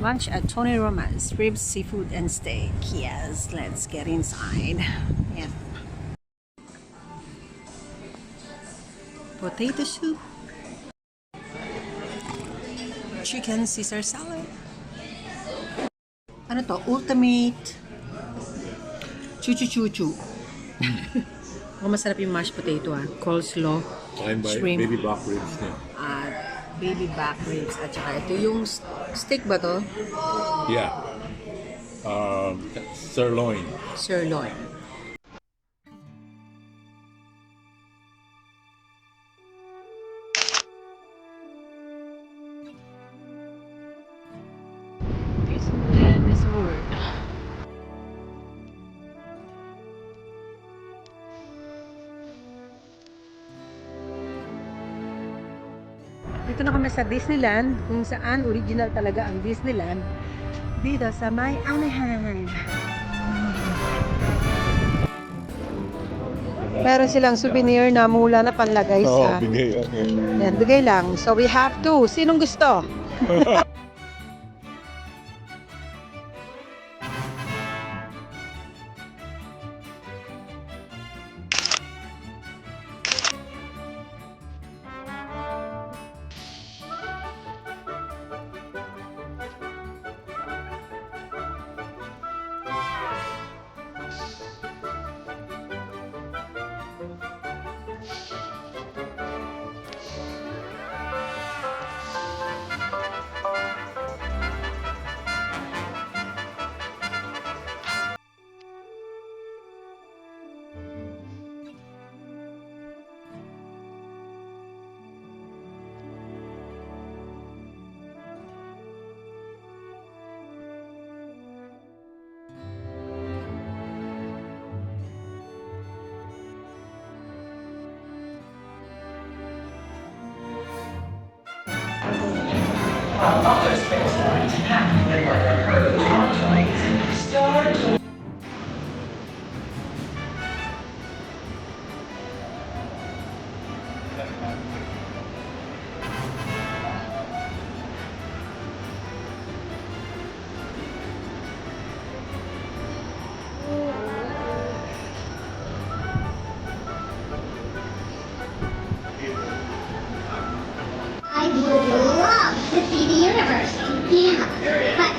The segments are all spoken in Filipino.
Lunch at Tony Roma's, ribs, seafood, and steak. Yes, let's get inside. Yeah. Potato soup. Chicken Caesar salad. Ano to? Ultimate chuchu-chuchu. Oh, masarap yung mashed potato coleslaw, shrimp, baby back ribs na. at baby back ribs. At saka ito yung steak ba to? Yeah. Sirloin. Sirloin. Disneyland Resort. Dito na kami sa Disneyland, kung saan original talaga ang Disneyland dito sa may Anaheim. Meron silang souvenir na mula na panlagay sa... bigay. Yan, bigay lang. So we have to. Sinong gusto? I would love to see the universe. Yeah, but...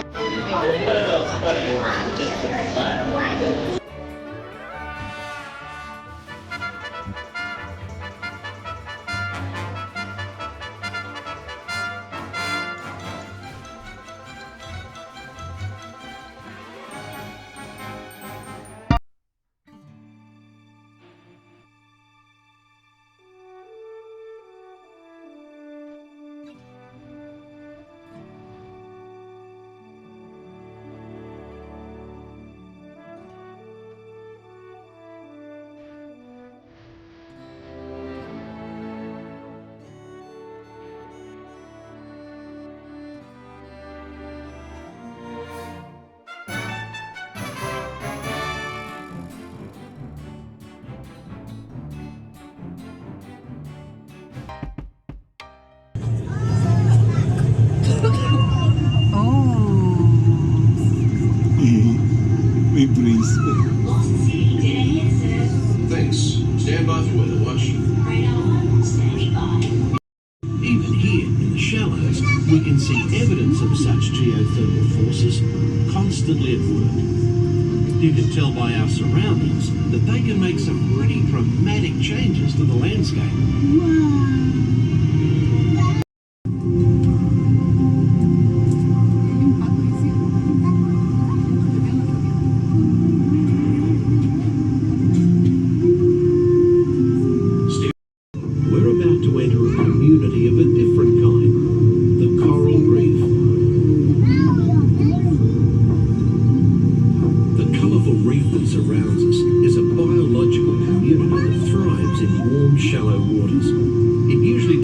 We breeze. Thanks. Stand by for weather watch. Even here in the shallows, we can see evidence of such geothermal forces constantly at work. You can tell by our surroundings that they can make some pretty dramatic changes to the landscape. Shallow waters. It usually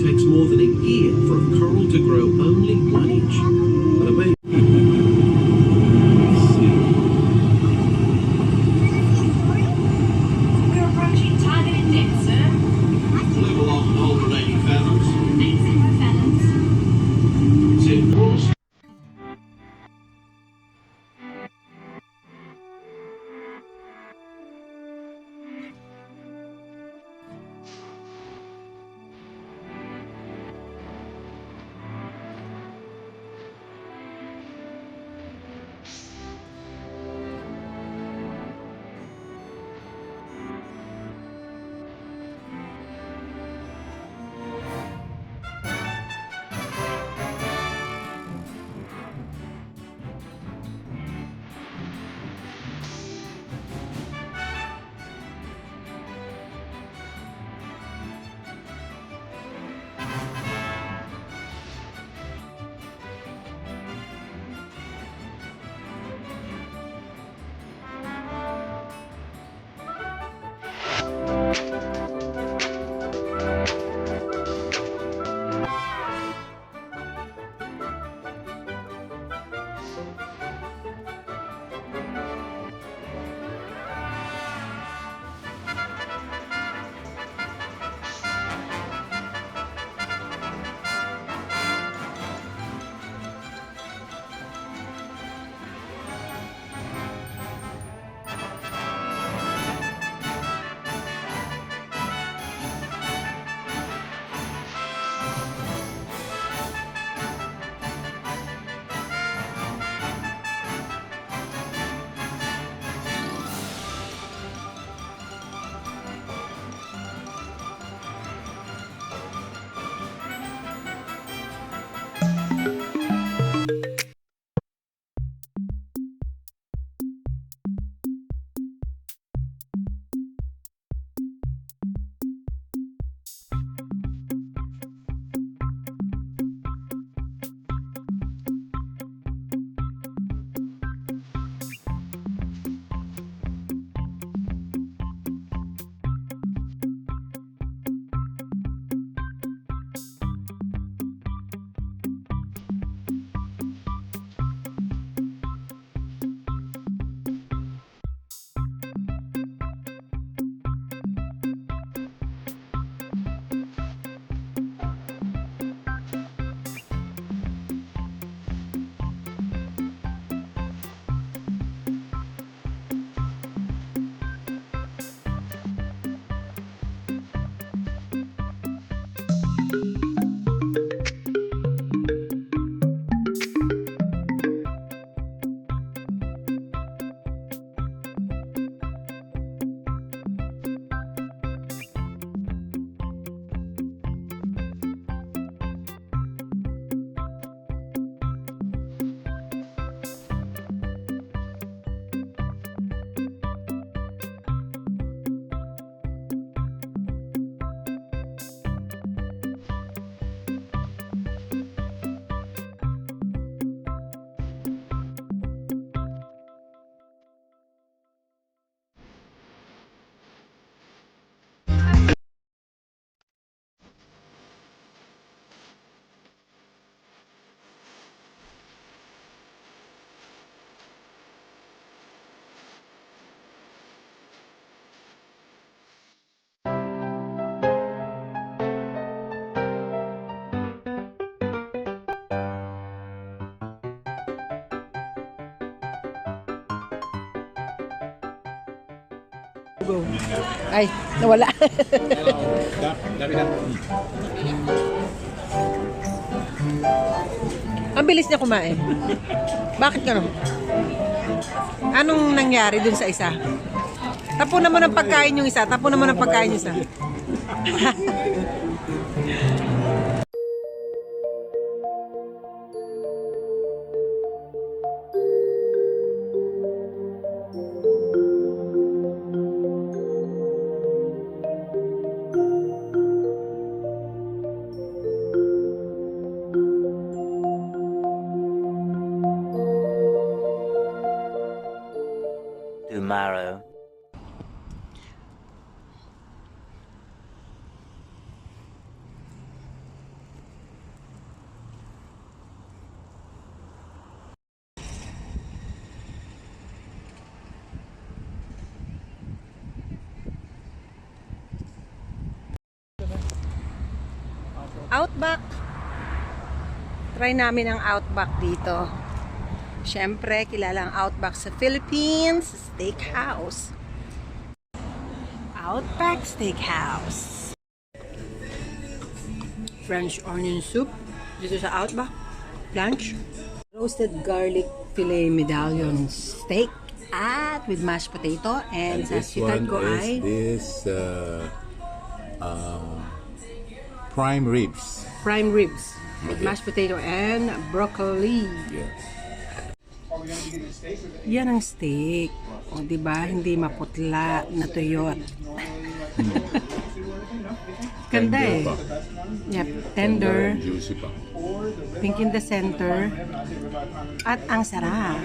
Go. Ay, nawala. Ang bilis niya kumain. Bakit gano'n? Anong nangyari dun sa isa? Tapunan mo ng pagkain yung isa. Tapunan mo ng pagkain yung isa. Tomorrow. Outback. Try namin ang Outback dito. Siyempre, kilala ang Outback sa Philippines, Steakhouse. Outback Steakhouse. French onion soup dito sa Outback. Lunch. Roasted garlic filet medallion steak at with mashed potato. And sa sitad ko ay Prime ribs. prime ribs with mashed potato and broccoli. Yes. Yan ang steak. O, diba? Hindi maputla, natuyot. Ganda eh. Yep, tender, Juicy pa. pink in the center, at ang sarap.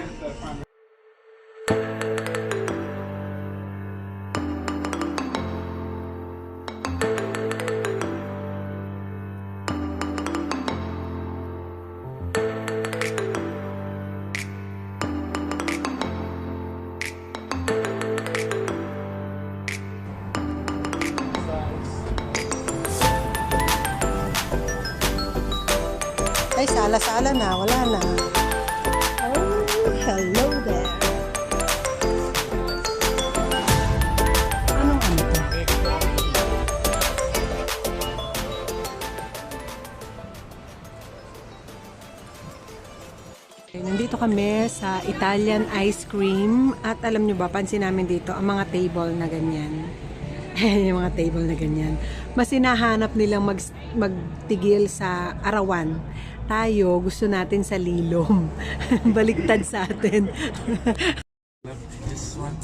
Ay, sala-sala na. Wala na. Oh, hello there. Anong ano to? Okay, nandito kami sa Italian ice cream. At alam nyo ba, pansin namin dito, ang mga table na ganyan. Yung mga table na ganyan. Mas hinahanap nilang magtigil sa arawan. Tayo, gusto natin sa lilom. Baliktad sa atin. This one.